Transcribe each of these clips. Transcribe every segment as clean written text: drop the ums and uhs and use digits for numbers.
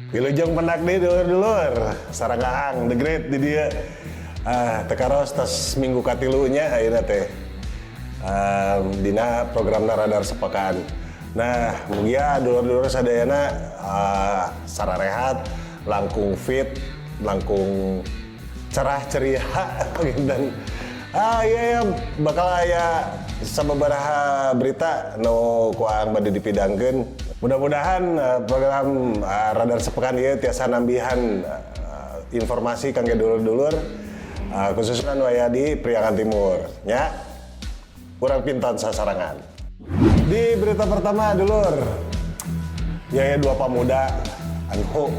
Wilujeng pendak di dulur-dulur, Sarangahang, The Great di dia. Tekaros tas minggu katilunya ayeuna teh. Dina programna Radar Sepekan. Nah, mugia dulur-dulur sadayana sararehat, langkung fit, langkung cerah ceria dan iya bakal aya sababaraha berita nu kuang bade dipidangkeun. Mudah-mudahan program Radar Sepekan ieu tiasa nambihan informasi kangge dulur-dulur khususnya nu aya di Priangan Timur nya. Urang pinton sasarangan. Di berita pertama dulur. Ya dua pemuda anu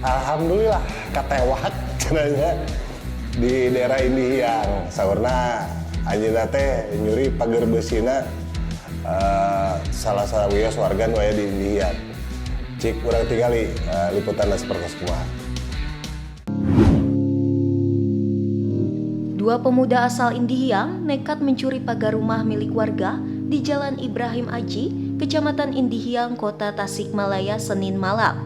alhamdulillah katewak cenanya di daerah Indihiyang. Saurna anjeunna teh nyuri pager beusina salah sawios warga nu aya di Indihiyang. Cik urang tingali liputanna sapertos kumaha. Dua pemuda asal Indihiyang nekat mencuri pagar rumah milik warga di Jalan Ibrahim Aji, Kecamatan Indihiyang, Kota Tasikmalaya, Senin malam.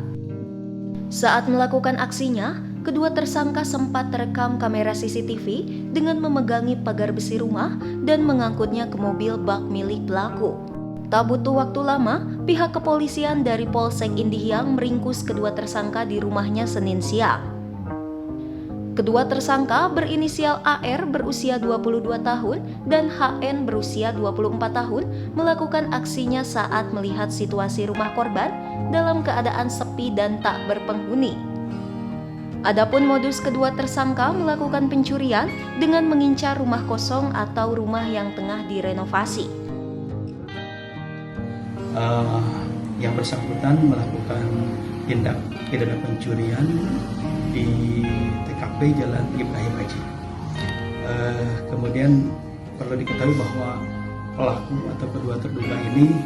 Saat melakukan aksinya, kedua tersangka sempat terekam kamera CCTV dengan memegangi pagar besi rumah dan mengangkutnya ke mobil bak milik pelaku. Tak butuh waktu lama, pihak kepolisian dari Polsek Indihiyang meringkus kedua tersangka di rumahnya Senin siang. Kedua tersangka berinisial AR berusia 22 tahun dan HN berusia 24 tahun melakukan aksinya saat melihat situasi rumah korban dalam keadaan sepi dan tak berpenghuni. Adapun modus kedua tersangka melakukan pencurian dengan mengincar rumah kosong atau rumah yang tengah direnovasi. Yang bersangkutan melakukan tindak pidana pencurian di TKP Jalan Ibrahim Aji. Kemudian perlu diketahui bahwa pelaku atau kedua terduga ini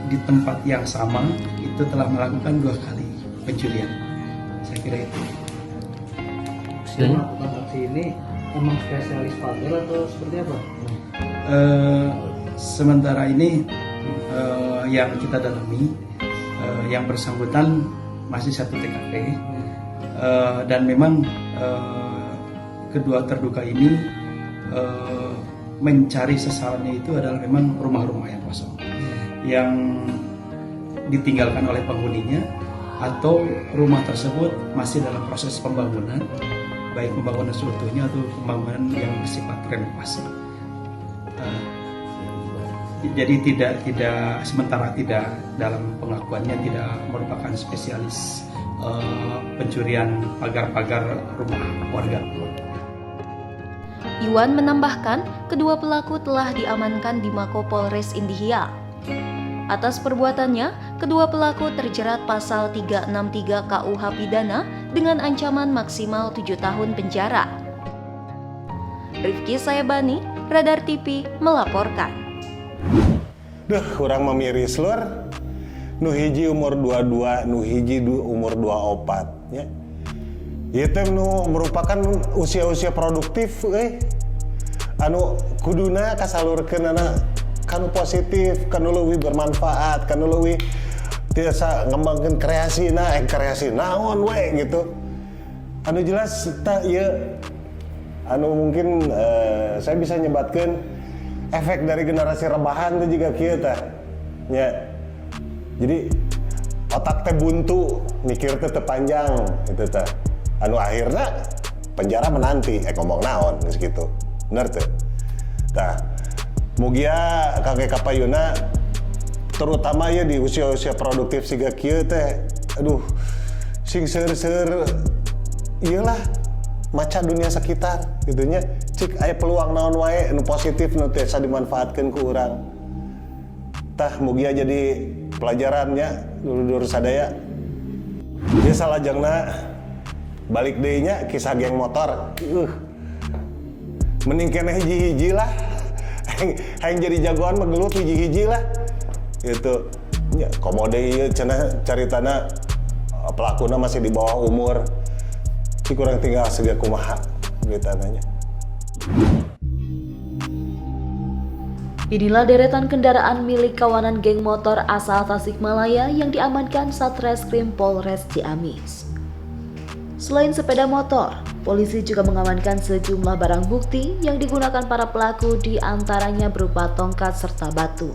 di tempat yang sama itu telah melakukan 2 kali pencurian. Saya kira itu. Melakukan aksi ini memang spesialis pagar atau seperti apa? Sementara ini yang kita dalami yang bersangkutan masih satu TKP. Dan memang kedua terduga ini mencari sasarannya itu adalah memang rumah-rumah yang kosong yang ditinggalkan oleh penghuninya atau rumah tersebut masih dalam proses pembangunan, baik pembangunan seutuhnya atau pembangunan yang bersifat renovasi. Jadi sementara tidak dalam pengakuannya tidak merupakan spesialis pencurian pagar-pagar rumah warga. Iwan menambahkan, kedua pelaku telah diamankan di Mako Polres Indihiyang. Atas perbuatannya, kedua pelaku terjerat pasal 363 KUH Pidana dengan ancaman maksimal 7 tahun penjara. Rifki Sayabani, Radar TV melaporkan. Urang mamiris lur. Nu hiji umur 22, nu hiji umur 24 ya. Ieu teh nu merupakan usia-usia produktif anu kuduna kasalurkeunana kanu positif, kanu leuwih bermanfaat, kanu leuwih tiasa ngembangkeun kreasi naon we gitu. Anu jelas tah ieu anu mungkin saya bisa nyebatkeun efek dari generasi rebahan teh juga kieu tah nya. Jadi otak teh buntu, mikir teh panjang gitu teh. Anu akhirnya penjara menanti, ngomong naon geus kitu. Bener teh. Tah, mugia kangge kapayuna terutama ya di usia-usia produktif siga kieu teh. Aduh, sing seur-seur iyalah maca dunia sekitar gitu nya. Cik aya peluang naon wae nu positif nu tiasa dimanfaatkeun ku urang. Tah mugia jadi pelajarannya dulur-dulur sadaya. Dia salah jangna balik deui nya kisah geng motor. Mending keneh hiji-hiji lah. Hayang jadi jagoan mah gelut hiji-hiji lah. Gitu. Nya komode ieu cenah caritana pelakuna masih di bawah umur. Cik kurang tinggal sega kumaha beritanya. Inilah deretan kendaraan milik kawanan geng motor asal Tasikmalaya yang diamankan Satreskrim Polres Ciamis. Selain sepeda motor, polisi juga mengamankan sejumlah barang bukti yang digunakan para pelaku, di antaranya berupa tongkat serta batu.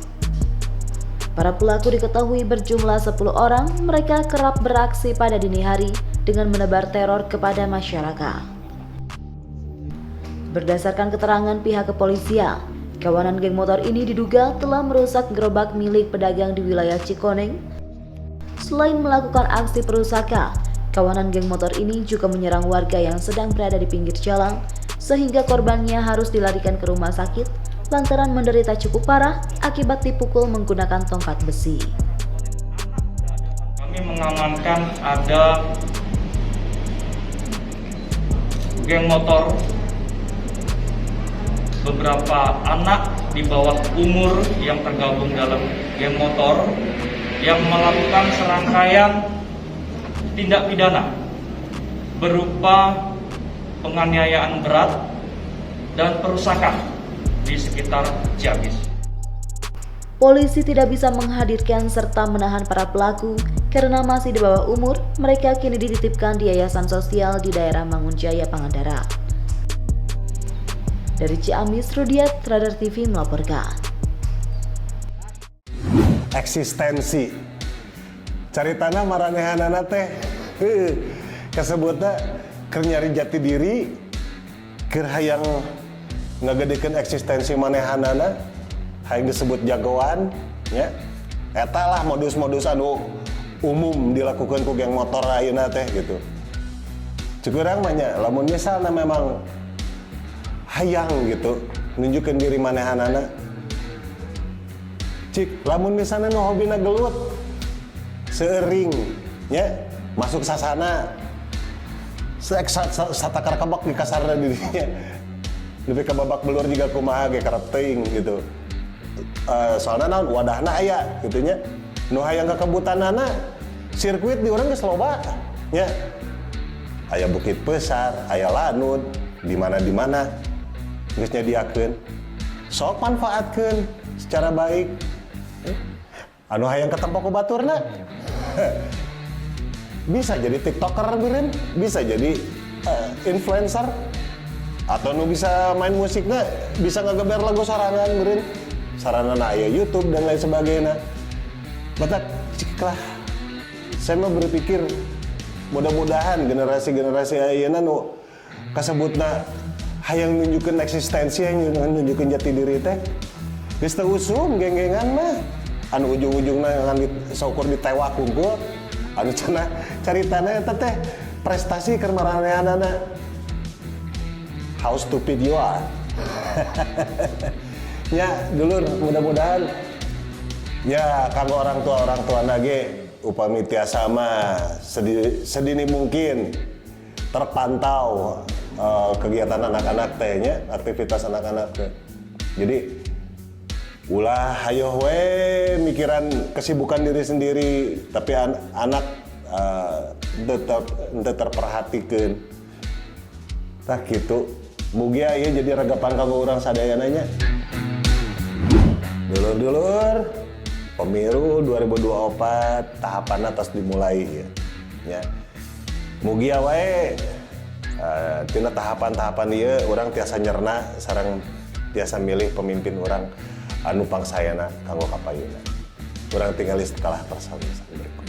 Para pelaku diketahui berjumlah 10 orang. Mereka kerap beraksi pada dini hari dengan menebar teror kepada masyarakat. Berdasarkan keterangan pihak kepolisian, kawanan geng motor ini diduga telah merusak gerobak milik pedagang di wilayah Cikoneng. Selain melakukan aksi perusakan, kawanan geng motor ini juga menyerang warga yang sedang berada di pinggir jalan, sehingga korbannya harus dilarikan ke rumah sakit lantaran menderita cukup parah akibat dipukul menggunakan tongkat besi. Kami mengamankan ada geng motor, beberapa anak di bawah umur yang tergabung dalam geng motor yang melakukan serangkaian tindak pidana berupa penganiayaan berat dan perusakan di sekitar Ciamis. Polisi tidak bisa menghadirkan serta menahan para pelaku karena masih di bawah umur. Mereka kini dititipkan di yayasan sosial di daerah Mangunjaya, Pangandaran. Dari Ciamis, Rudiat, Radar TV melaporkan. Eksistensi cari tanah maranehanana teh kasebutna keur nyari jati diri, keur hayang ngagedekeun eksistensi manehanana, hayang disebut jagoan nya. Eta lah modus-modus anu umum dilakukan ku geng motor ayeuna teh gitu. Ceuk urang mah nya lamun misalna memang hayang gitu nunjukeun diri manehanana, cik lamun misalnya nu hobina gelut seuring nya masuk sasana satakar kabak di kasarna dirinya lebih ke babak belur juga kumaha ge karep teuing gitu. Soalna naon wadahna aya gitu nya, nu hayang kekebutanana sirkuit di urang geus loba nya, aya Bukit Besar, aya Lanud, di mana geus nyadiakeun, sok manfaatkeun secara baik. Anu hayang ketempo ku baturna bisa jadi tiktoker beureun, bisa jadi influencer, atau nu bisa main musiknya bisa ngageber lagu sorangan beureun, saranana aya YouTube dan lain sebagainya. Batak ciklah saya mah berpikir mudah-mudahan generasi-generasi ayeuna nu kasebutna hayang nunjukeun eksistensi, hayang nunjukeun jati diri teh geus teu usum geng-gengan mah anu ujung-ujungna ngan saukur ditewak unggul, anu cenah caritana eta teh prestasi keur maranehanana. How stupid you are. Ya dulur, mudah-mudahan ya kanggo orang tua nage upami tiasa mah sedini mungkin terpantau kegiatan anak-anak teh nya, aktivitas anak-anak teh. Jadi ulah hayo we mikiran kesibukan diri sendiri, tapi anak tetap terperhatikeun. Tah kitu. Mugia ieu jadi regapan kanggo urang sadayana nya. Dulur-dulur, pemilu 2024 tahapanna tos dimulai ya. Mugia wae tina tahapan-tahapan ieu urang tiasa nyerna sareng tiasa milih pemimpin urang anu pangsayana kanggo kapayuna. Urang tinggal kalah persausan berikut.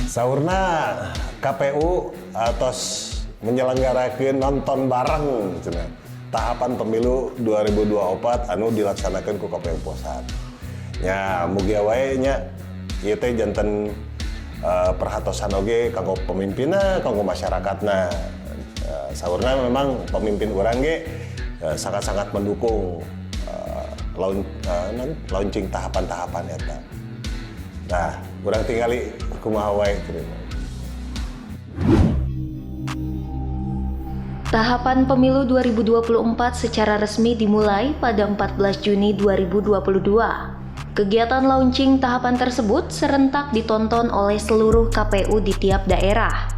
Saurna KPU atos menyelenggarakeun nonton bareng cenah tahapan pemilu 2024 anu dilaksanakeun ku KPU Pusat. Nya mugia wae nya ieu teh janten perhatosan oge kanggo pemimpinna, kanggo masyarakatna. Saurna memang pemimpin urang ge sangat-sangat mendukung launching tahapan-tahapan eta. Nah, urang tingali kumaha wae kitu. Tahapan pemilu 2024 secara resmi dimulai pada 14 Juni 2022. Kegiatan launching tahapan tersebut serentak ditonton oleh seluruh KPU di tiap daerah.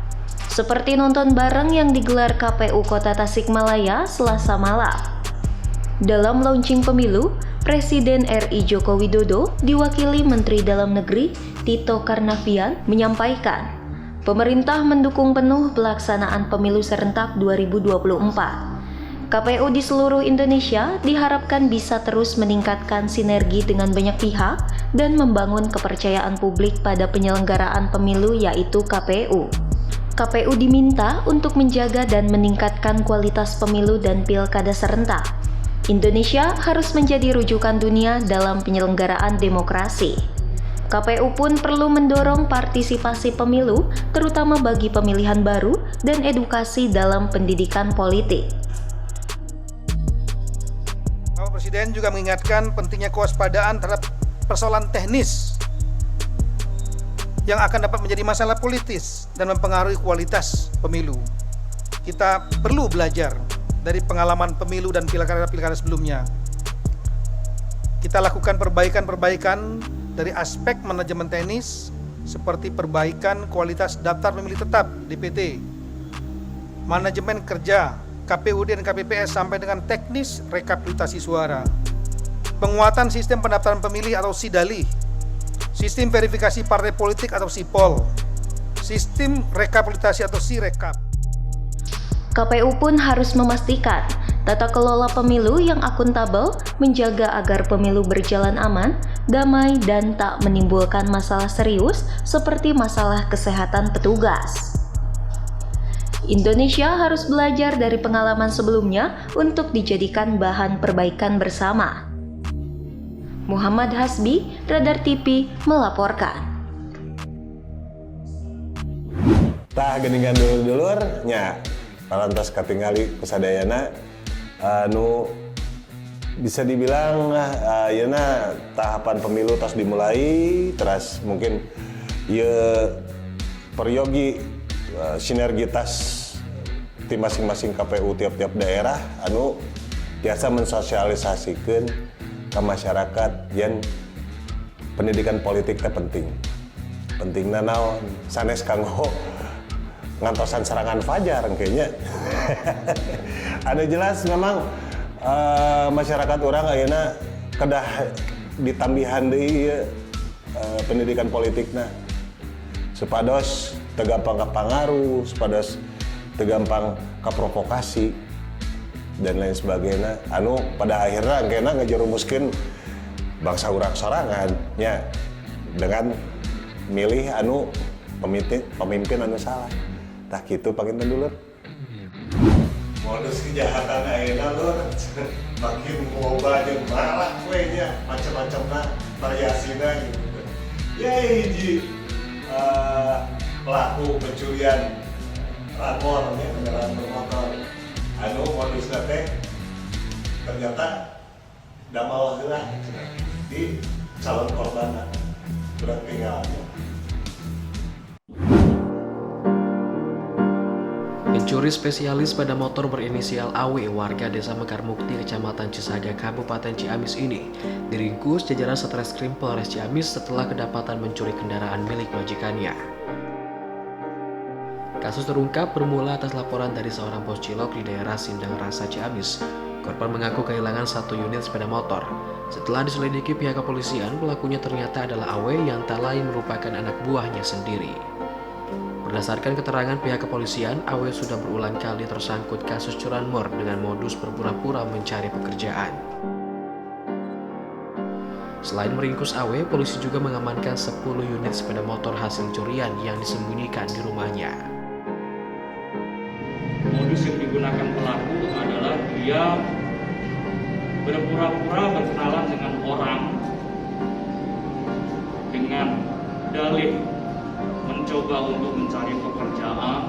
Seperti nonton bareng yang digelar KPU Kota Tasikmalaya Selasa malam. Dalam launching pemilu, Presiden RI Joko Widodo diwakili Menteri Dalam Negeri Tito Karnavian menyampaikan, pemerintah mendukung penuh pelaksanaan pemilu serentak 2024. KPU di seluruh Indonesia diharapkan bisa terus meningkatkan sinergi dengan banyak pihak dan membangun kepercayaan publik pada penyelenggaraan pemilu yaitu KPU. KPU diminta untuk menjaga dan meningkatkan kualitas pemilu dan pilkada serentak. Indonesia harus menjadi rujukan dunia dalam penyelenggaraan demokrasi. KPU pun perlu mendorong partisipasi pemilu, terutama bagi pemilihan baru dan edukasi dalam pendidikan politik. Bapak Presiden juga mengingatkan pentingnya kewaspadaan terhadap persoalan teknis yang akan dapat menjadi masalah politis dan mempengaruhi kualitas pemilu. Kita perlu belajar dari pengalaman pemilu dan pilkada-pilkada sebelumnya. Kita lakukan perbaikan-perbaikan dari aspek manajemen teknis seperti perbaikan kualitas daftar pemilih tetap DPT, manajemen kerja KPUD dan KPPS sampai dengan teknis rekapitulasi suara, penguatan sistem pendaftaran pemilih atau SIDALI, sistem verifikasi partai politik atau SIPOL, sistem rekapitulasi atau SIREKAP. KPU pun harus memastikan tata kelola pemilu yang akuntabel, menjaga agar pemilu berjalan aman, damai, dan tak menimbulkan masalah serius seperti masalah kesehatan petugas. Indonesia harus belajar dari pengalaman sebelumnya untuk dijadikan bahan perbaikan bersama. Muhammad Hasbi, Radar TV, melaporkan. Tah geningan dulur-dulur nya parantos katingali kusadayana nu bisa dibilang yeuna tahapan pemilu tos dimulai terus mungkin ye peryogi sinergitas tim masing-masing KPU tiap-tiap daerah anu biasa mensosialisasikeun ke masyarakat yen pendidikan politik teh penting. Pentingna naon? Sanes kanggo ngantosan serangan fajar kayaknya. Ada jelas memang masyarakat orang ayeuna kedah ditambihan deui pendidikan politikna. Supados teu gampang kapangaruh, supados teu gampang kaprovokasi dan lain sebagainya. Anu pada akhirnya engkena ngajerumuskeun bangsa urang sorangan nya dengan milih anu pemimpin anu salah. Tah kitu panginten dulur. Modus kejahatan ayeuna lur makin loba jeung marak we nya macam-macamna variasina gitu. Ya hiji pelaku pencurian rakor nya kendaraan bermotor anu modusna teh ternyata damal heula di calon korban urang tinggal. Pencuri spesialis pada motor berinisial AW warga Desa Mekarmukti, Kecamatan Cisaga, Kabupaten Ciamis ini diringkus jajaran Satreskrim Polres Ciamis setelah kedapatan mencuri kendaraan milik majikannya. Kasus terungkap bermula atas laporan dari seorang bos cilok di daerah Sindang Rasa, Ciamis. Korban mengaku kehilangan 1 unit sepeda motor. Setelah diselidiki pihak kepolisian, pelakunya ternyata adalah AW yang tak lain merupakan anak buahnya sendiri. Berdasarkan keterangan pihak kepolisian, AW sudah berulang kali tersangkut kasus curanmor dengan modus berpura-pura mencari pekerjaan. Selain meringkus AW, polisi juga mengamankan 10 unit sepeda motor hasil curian yang disembunyikan di rumahnya. Modus yang digunakan pelaku adalah dia berpura-pura berkenalan dengan orang dengan dalih mencoba untuk mencari pekerjaan.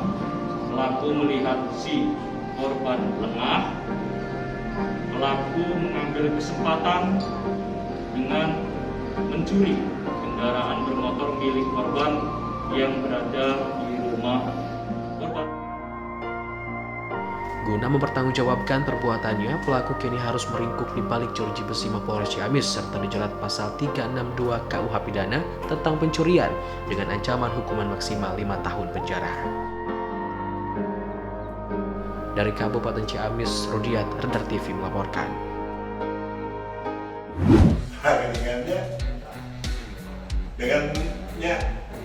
Pelaku melihat si korban lengah, pelaku mengambil kesempatan dengan mencuri kendaraan bermotor milik korban yang berada di rumah korban. Guna mempertanggungjawabkan perbuatannya, pelaku kini harus meringkuk di balik jeruji besi Mapolres Ciamis serta dijerat pasal 362 KUH Pidana tentang pencurian dengan ancaman hukuman maksimal 5 tahun penjara. Dari Kabupaten Ciamis, Rudiat, Radar TV melaporkan. Dengannya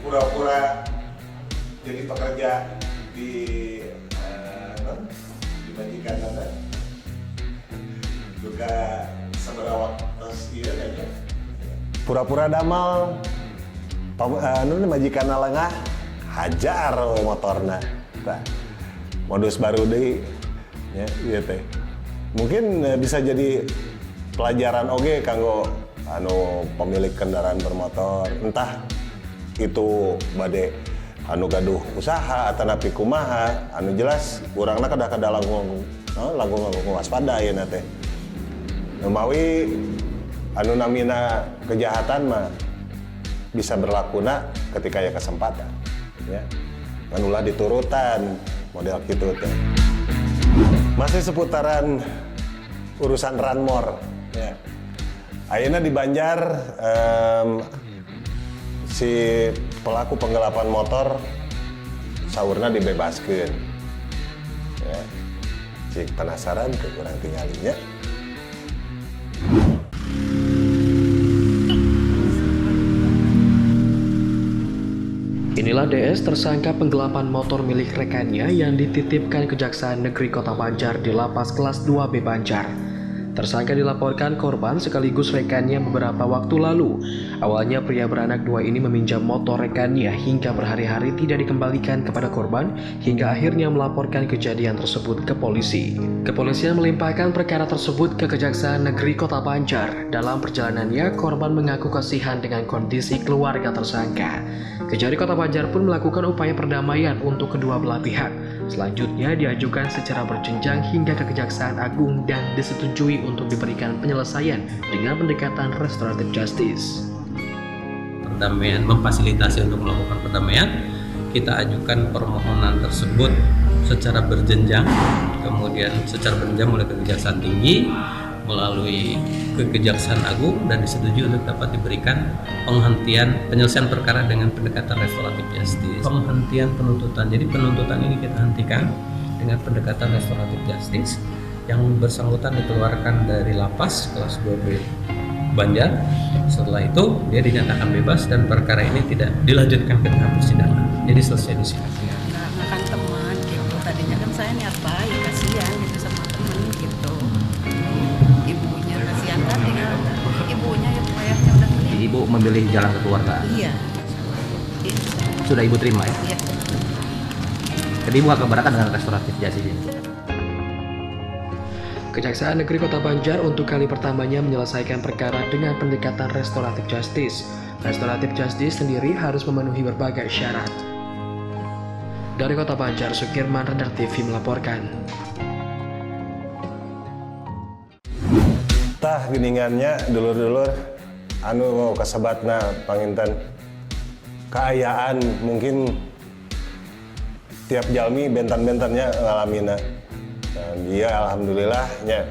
pura-pura jadi pekerja di majikan juga seberapa tos iya kayaknya pura-pura damal majikan lengah hajar motorna nah, modus baru deh ya iya teh mungkin bisa jadi pelajaran oge kanggo pemilik kendaraan bermotor entah itu bade gaduh usaha atau napi kumaha jelas urangna kada langkung waspada ya teh mawi namina kejahatan mah bisa berlakuna ketika ya kesempatan ya ulah diturutan model gitu teh masih seputaran urusan ranmor ya ayeuna di Banjar si pelaku penggelapan motor saurna dibebaskeun ya cik penasaran ke kurang tinggalinya. Inilah DS tersangka penggelapan motor milik rekannya yang dititipkan Kejaksaan Negeri Kota Banjar di Lapas Kelas 2B Banjar. Tersangka dilaporkan korban sekaligus rekannya beberapa waktu lalu. Awalnya pria beranak 2 ini meminjam motor rekannya hingga berhari-hari tidak dikembalikan kepada korban hingga akhirnya melaporkan kejadian tersebut ke polisi. Kepolisian melimpahkan perkara tersebut ke Kejaksaan Negeri Kota Banjar. Dalam perjalanannya, korban mengaku kasihan dengan kondisi keluarga tersangka. Kejari Kota Banjar pun melakukan upaya perdamaian untuk kedua belah pihak. Selanjutnya diajukan secara berjenjang hingga ke Kejaksaan Agung dan disetujui untuk diberikan penyelesaian dengan pendekatan restoratif justice. Perdamaian, memfasilitasi untuk melakukan perdamaian, kita ajukan permohonan tersebut secara berjenjang, kemudian secara berjenjang mulai ke Kejaksaan Tinggi, melalui ke Kejaksaan Agung dan disetujui untuk dapat diberikan penghentian penyelesaian perkara dengan pendekatan restoratif justice. Penghentian penuntutan, jadi penuntutan ini kita hentikan dengan pendekatan restoratif justice. Yang bersangkutan dikeluarkan dari lapas kelas 2B Banjar. Setelah itu dia dinyatakan bebas dan perkara ini tidak dilanjutkan ke tahap persidangan. Jadi selesai di sini. Karena kan teman gitu. Tadinya kan saya niat baik, kasihan gitu sama teman gitu. Ibunya kasihan kan tinggal ibunya yang ayahnya udah meninggal. Ibu memilih jalan kekeluargaan. Iya. Sudah ibu terima ya? Iya. Jadi ibu akan keberatan dengan restoratif justice ini. Kejaksaan Negeri Kota Banjar untuk kali pertamanya menyelesaikan perkara dengan pendekatan restoratif justice. Restoratif justice sendiri harus memenuhi berbagai syarat. Dari Kota Banjar, Sukirman, Radar TV melaporkan. Tah geningannya dulur-dulur kasebatna panginten keayaan mungkin tiap jalmi bentan-bentannya ngalamina. Dan dia alhamdulillahnya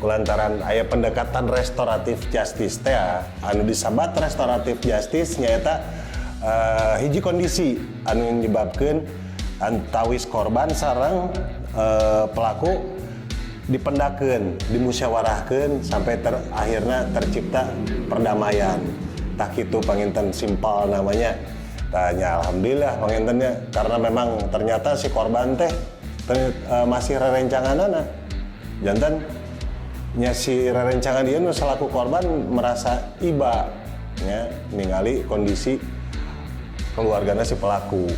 kulantaran aya pendekatan restoratif justice teh disabat restoratif justice nyaeta hiji kondisi anu menyebabkan antawis korban sareng pelaku dipendakeun, dimusyawarahkeun sampai akhirnya tercipta perdamaian. Tak kitu panginten simpel namanya. Tanya alhamdulillah pangintennya karena memang ternyata si korban teh masih rerencanganana. Jantan nya si rerencangan dia nu selaku korban merasa iba nya ningali kondisi keluargana si pelaku.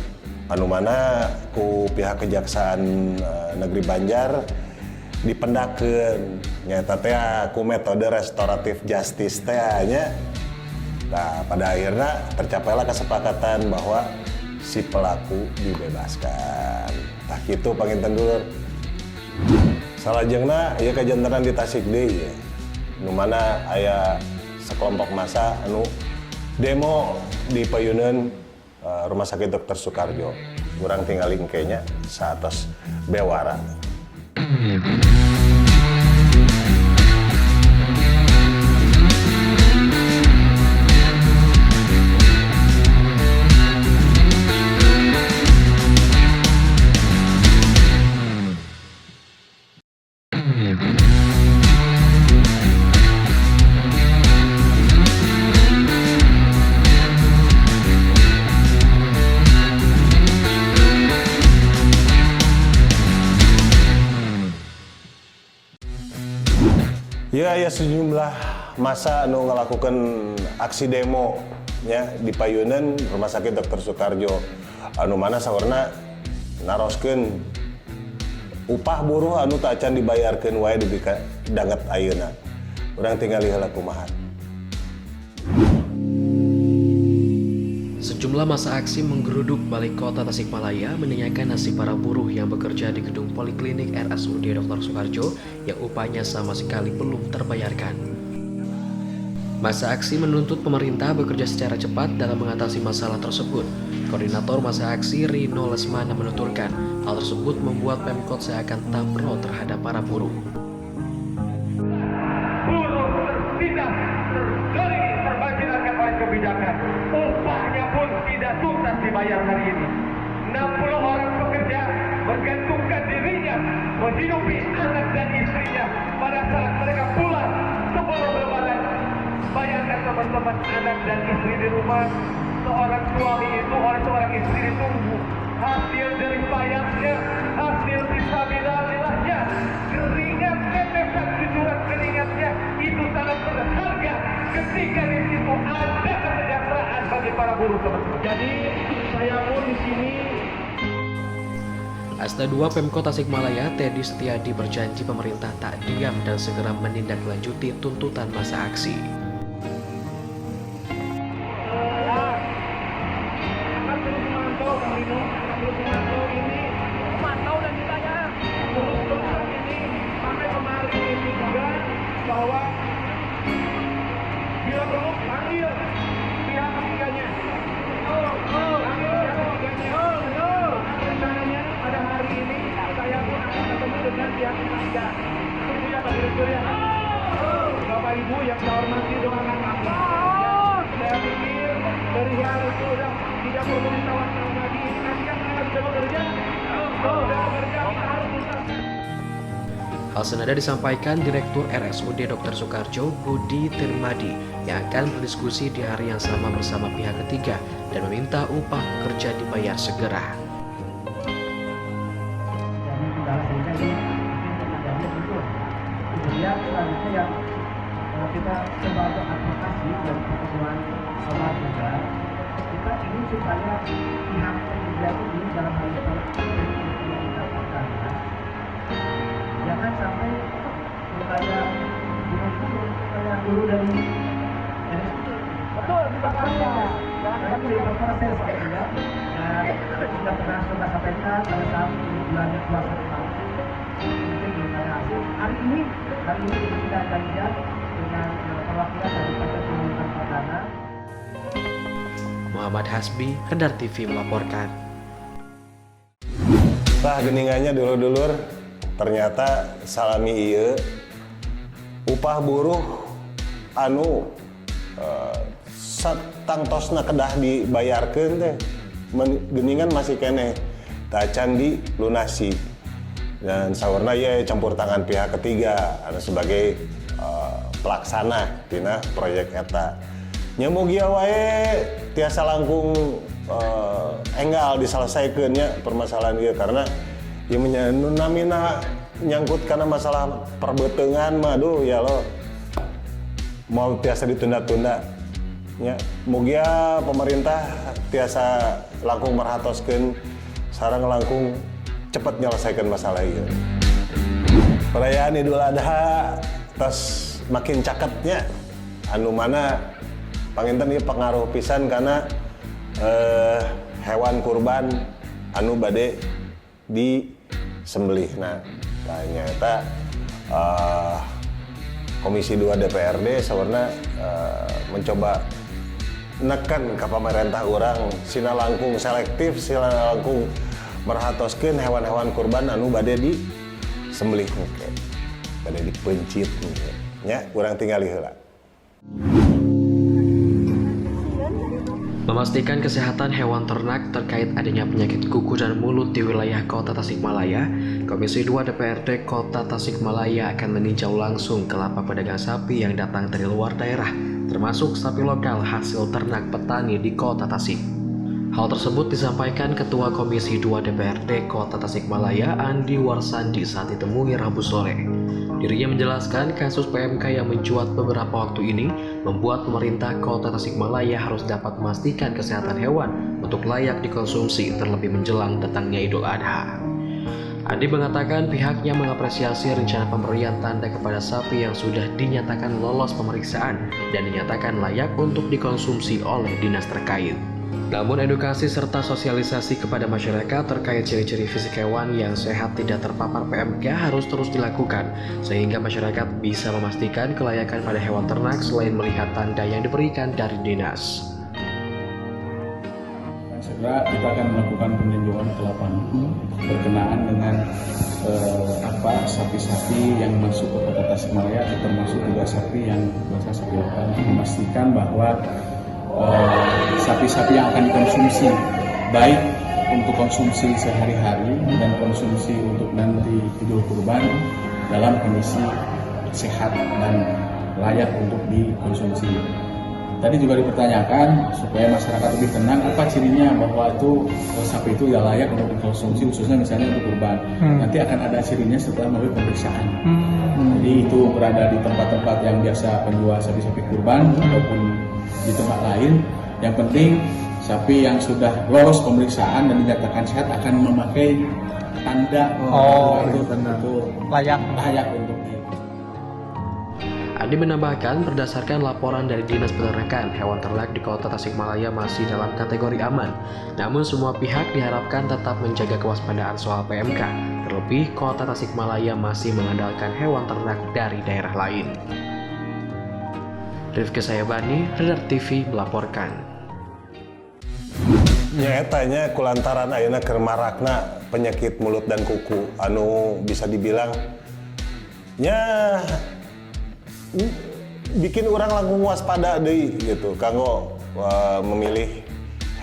Anu mana ku pihak Kejaksaan Negeri Banjar dipendakeun nyata teh ku metode restoratif justice teh nya. Nah, pada akhirnya tercapailah kesepakatan bahwa si pelaku dibebaskan. Tah kitu panginten dulur. Salajengna ieu kajantenan di Tasik deui ya. Nu mana aya sekelompok massa anu demo di payuneun Rumah Sakit Dr. Soekarjo. Urang tinggalin kayaknya saatos bewara. Ya, ya sejumlah massa anu ngalakukan aksi demo ya di payuneun Rumah Sakit Dr. Soekarjo. Anu mana saurna naroskeun upah buruh anu teu acan dibayarkeun wae di danget ayeuna. Urang tinggal heula kumaha. Sejumlah massa aksi menggeruduk Balai Kota Tasikmalaya menanyakan nasib para buruh yang bekerja di gedung Poliklinik RSUD Dr. Soekarjo yang upahnya sama sekali belum terbayarkan. Massa aksi menuntut pemerintah bekerja secara cepat dalam mengatasi masalah tersebut. Koordinator massa aksi Rino Lesmana menuturkan hal tersebut membuat Pemkot seakan tak pro terhadap para buruh. Tidak terjadi terbagikan oleh kebijakan. Upahnya pun tidak tuntas dibayar hari ini. 60 orang pekerja bergantungkan dirinya menghidupi anak dan istrinya pada saat mereka pulang sebelum lebaran. Bayangkan teman-teman, anak dan istri di rumah, seorang suami itu oleh seorang istri ditunggu. Hasil dari payahnya, hasil fisabilillahnya, keringat tetesan cucuran keringatnya itu sangat berharga ketika di situ ada kesejahteraan bagi para buruh teman-teman. Jadi saya pun di sini. Asda 2 Pemkot Tasikmalaya Teddy Setiadi berjanji pemerintah tak diam dan segera menindaklanjuti tuntutan massa aksi. Bapak Ibu yang saya hormati doakan kami. Saya pikir dari hari itu sudah tidak perlu ditawar-tawar lagi. Ini nanti kan akan sudah bekerja. Sudah bekerja kita harus tuntaskan. Hal senada disampaikan Direktur RSUD Dr. Soekarjo Budi Tirmadi yang akan berdiskusi di hari yang sama bersama pihak ketiga dan meminta upah pekerja dibayar segera. Kemudian selanjutnya yang kita coba untuk advokasi dan pertemuan sama juga, kita ingin supaya pihak ketiga ini dalam hal ini kita lakukan, jangan sampai supaya dulu dari betul berproses ya. Dan sudah pernah kita sampaikan pada saat bulannya puasa kemarin. Hari ini kita janjian dengan perwakilan dari Partai Pemerintah Perdana. Muhammad Hasbi, Kendar TV melaporkan. Tah geningannya dulur-dulur, ternyata salami ieu upah buruh anu satangtosna kedah dibayarkeun teh geningan masih keneh tacan di lunasi. Dan saurna ya campur tangan pihak ketiga sebagai pelaksana tina proyek eta. Nya mugia wae tiasa langkung enggal diselesaikeun nya permasalahan ieu karena ieu namina nyangkut karena masalah perbeuteungan mah aduh ya lo mau tiasa ditunda-tunda nya mugia pemerintah tiasa langkung merhatoskeun sareng langkung cepat menyelesaikan masalah itu. Perayaan Idul Adha tos makin caketnya, anu mana panginten ieu pengaruh pisan karena hewan kurban anu bade disembelih. Nah, Ternyata Komisi 2 DPRD sebenarnya mencoba nekan ke pemerintah orang sina langkung selektif, sina langkung merhatoskeun hewan-hewan kurban anu bade di sembelih engke, bade dipencit engke. Nya urang tingali heula. Memastikan kesehatan hewan ternak terkait adanya penyakit kuku dan mulut di wilayah Kota Tasikmalaya, Komisi 2 DPRD Kota Tasikmalaya akan meninjau langsung ke lapak pedagang sapi yang datang dari luar daerah, termasuk sapi lokal hasil ternak petani di Kota Tasik. Hal tersebut disampaikan Ketua Komisi 2 DPRD Kota Tasikmalaya Andi Warsandi saat ditemui Rabu sore. Dirinya menjelaskan kasus PMK yang mencuat beberapa waktu ini membuat pemerintah Kota Tasikmalaya harus dapat memastikan kesehatan hewan untuk layak dikonsumsi terlebih menjelang datangnya Idul Adha. Andi mengatakan pihaknya mengapresiasi rencana pemberian tanda kepada sapi yang sudah dinyatakan lolos pemeriksaan dan dinyatakan layak untuk dikonsumsi oleh dinas terkait. Namun edukasi serta sosialisasi kepada masyarakat terkait ciri-ciri fisik hewan yang sehat tidak terpapar PMK harus terus dilakukan sehingga masyarakat bisa memastikan kelayakan pada hewan ternak selain melihat tanda yang diberikan dari dinas. Segera kita akan melakukan peninjauan ke lapangan berkenaan dengan sapi-sapi yang masuk ke Kota Tasikmalaya, termasuk juga sapi yang biasa sapi lokal, untuk memastikan bahwa sapi-sapi yang akan dikonsumsi baik untuk konsumsi sehari-hari dan konsumsi untuk nanti Idul Kurban dalam kondisi sehat dan layak untuk dikonsumsi. Tadi juga dipertanyakan supaya masyarakat lebih tenang apa cirinya bahwa itu sapi itu ya layak untuk dikonsumsi, khususnya misalnya untuk kurban. Nanti akan ada cirinya setelah melalui pemeriksaan. Jadi itu berada di tempat-tempat yang biasa penjual sapi-sapi kurban ataupun di tempat lain. Yang penting sapi yang sudah lolos pemeriksaan dan dinyatakan sehat akan memakai tanda itu layak untuk Andi menambahkan berdasarkan laporan dari Dinas Peternakan, hewan ternak di Kota Tasikmalaya masih dalam kategori aman. Namun semua pihak diharapkan tetap menjaga kewaspadaan soal PMK. Terlebih Kota Tasikmalaya masih mengandalkan hewan ternak dari daerah lain. Rifki Sayabani, Radar TV melaporkan. Nyatanya kulantaran ayeuna keur marakna penyakit mulut dan kuku anu bisa dibilang bikin orang langsung waspada deui gitu kanggo memilih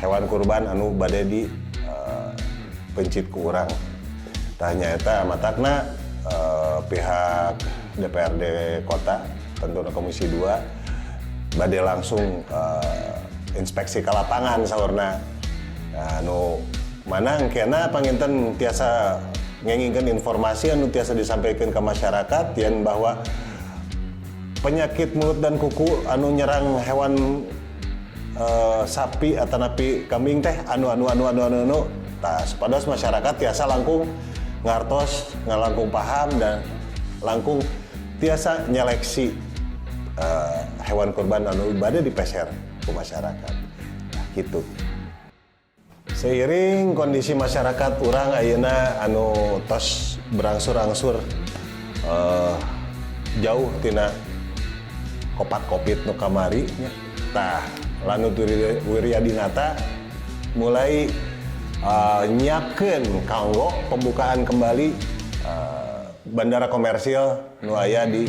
hewan kurban anu bade di pencit ku urang. Tah nyaeta matakna pihak DPRD kota tentunya Komisi 2 bade langsung inspeksi ke lapangan saurna. Anu manang kena panginten tiasa ngengingkeun informasi anu tiasa disampaikan ke masyarakat yen bahwa penyakit mulut dan kuku anu nyerang hewan sapi atau napi kambing teh anu tah supados masyarakat tiasa langkung ngartos ngalangkung paham dan langkung tiasa nyeleksi hewan kurban anu bade dipeser ke masyarakat. Nah, gitu. Seiring kondisi masyarakat urang ayeuna anu tos berangsur-angsur jauh tina kopat kopit nu kamari nya. Tah Lanut Wiryadinata mulai nyiapkeun kanggo pembukaan kembali bandara komersil nu aya di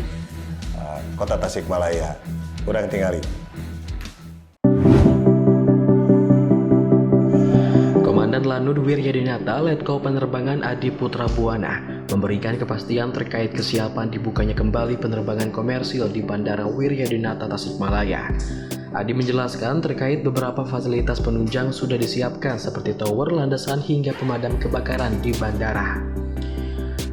Kota Tasikmalaya. Urang tingali. Komandan Lanut Wiryadinata Letko Penerbangan Adi Putra Buana memberikan kepastian terkait kesiapan dibukanya kembali penerbangan komersil di Bandara Wiryadinata Tasikmalaya. Adi menjelaskan terkait beberapa fasilitas penunjang sudah disiapkan seperti tower, landasan hingga pemadam kebakaran di bandara.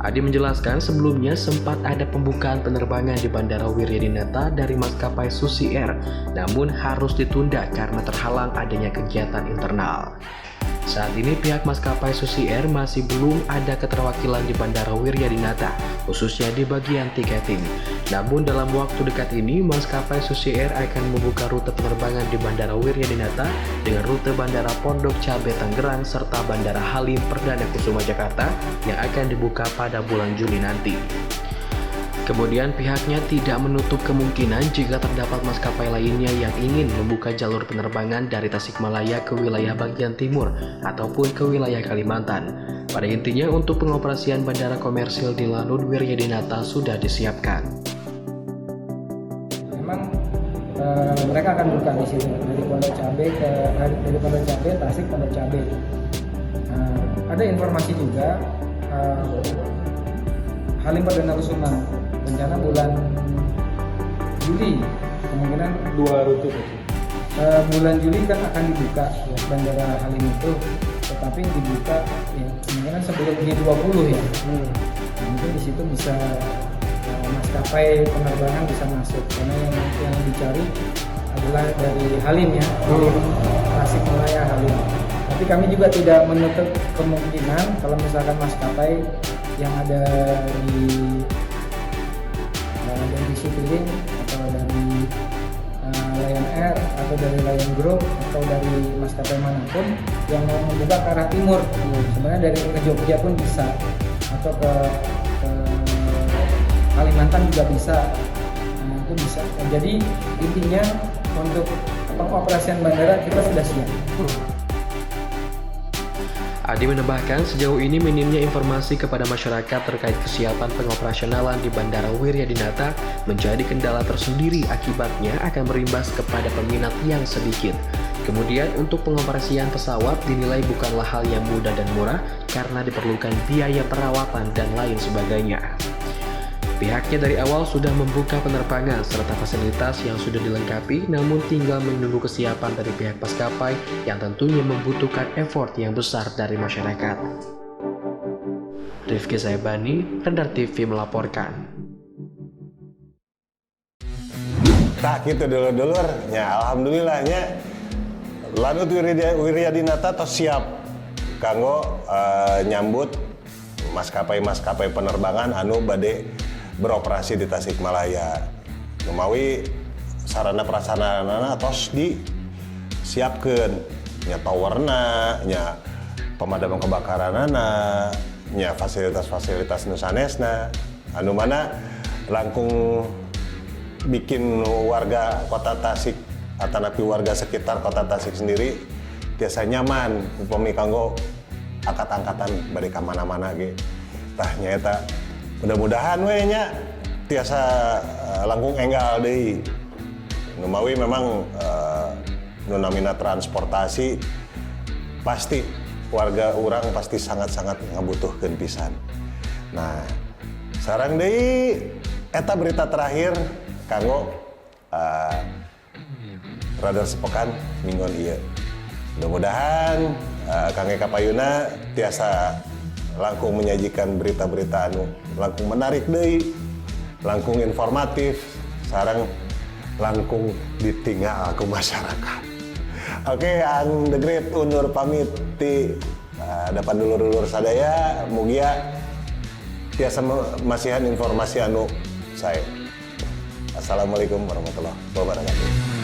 Adi menjelaskan sebelumnya sempat ada pembukaan penerbangan di Bandara Wiryadinata dari maskapai Susi Air, namun harus ditunda karena terhalang adanya kegiatan internal. Saat ini pihak maskapai Susi Air masih belum ada keterwakilan di Bandara Wiryadinata, khususnya di bagian tiketing. Namun dalam waktu dekat ini, maskapai Susi Air akan membuka rute penerbangan di Bandara Wiryadinata dengan rute Bandara Pondok Cabe Tangerang serta Bandara Halim Perdana Kusuma Jakarta yang akan dibuka pada bulan Juli nanti. Kemudian pihaknya tidak menutup kemungkinan jika terdapat maskapai lainnya yang ingin membuka jalur penerbangan dari Tasikmalaya ke wilayah bagian timur ataupun ke wilayah Kalimantan. Pada intinya untuk pengoperasian bandara komersil di Lanut Wiryadinata sudah disiapkan. Memang mereka akan buka di sini dari Pondok Cabe dari Pondok Cabe Tasik Pondok Cabe. Ada informasi juga Halim Perdana Kusuma rencana bulan Juli, kemungkinan 2 rute. Bulan Juli kan akan dibuka Bandara Halim itu, tetapi dibuka ya, kemungkinan sebelum G20 ya. Mungkin di situ bisa maskapai penerbangan bisa masuk karena yang dicari adalah dari Halim ya, Tasikmalaya Halim. Tapi kami juga tidak menutup kemungkinan kalau misalkan maskapai yang ada di Citylink atau dari Lion Air atau dari Lion Group atau dari maskapai manapun yang mau membuka ke arah timur, sebenarnya dari ke Jogja pun bisa atau ke Kalimantan juga bisa. Itu bisa. Jadi intinya untuk pengoperasian bandara kita sudah siap. Adi menambahkan sejauh ini minimnya informasi kepada masyarakat terkait kesiapan pengoperasionalan di Bandara Wiryadinata menjadi kendala tersendiri, akibatnya akan berimbas kepada peminat yang sedikit. Kemudian untuk pengoperasian pesawat dinilai bukanlah hal yang mudah dan murah karena diperlukan biaya perawatan dan lain sebagainya. Pihaknya dari awal sudah membuka penerbangan serta fasilitas yang sudah dilengkapi, namun tinggal menunggu kesiapan dari pihak maskapai yang tentunya membutuhkan effort yang besar dari masyarakat. Rifki Zaibani, Radar TV melaporkan. Tak gitu dulur-dulur, ya alhamdulillahnya Lanut Wiryadinata tos siap kanggo nyambut maskapai-maskapai penerbangan anu bade beroperasi di Tasikmalaya. Numawi sarana prasarana tos disiapkeun, nya towerna, nya pemadaman kebakaranana, nya fasilitas-fasilitas nu sanesna. Anu mana langkung bikin warga Kota Tasik atanapi warga sekitar Kota Tasik sendiri biasa nyaman upami kanggo angkat-angkatan bade ka mana-mana ge. Tah nyaeta mudah-mudahan we nya tiasa langkung enggal deui. Numawi memang nu namina transportasi pasti warga urang pasti sangat-sangat ngabutuhkeun pisan. Nah, sareng deui eta berita terakhir kanggo Radar Sepekan minggon ieu. Mudah-mudahan Kang Eka Payuna tiasa langkung menyajikan berita-berita anu langkung menarik deui, langkung informatif, sareng langkung ditinggal ku masyarakat. Oke, Ang The Great undur pamit ti depan dulur-dulur sadaya, mugia tiasa masihan informasi anu saya. Assalamualaikum warahmatullahi wabarakatuh.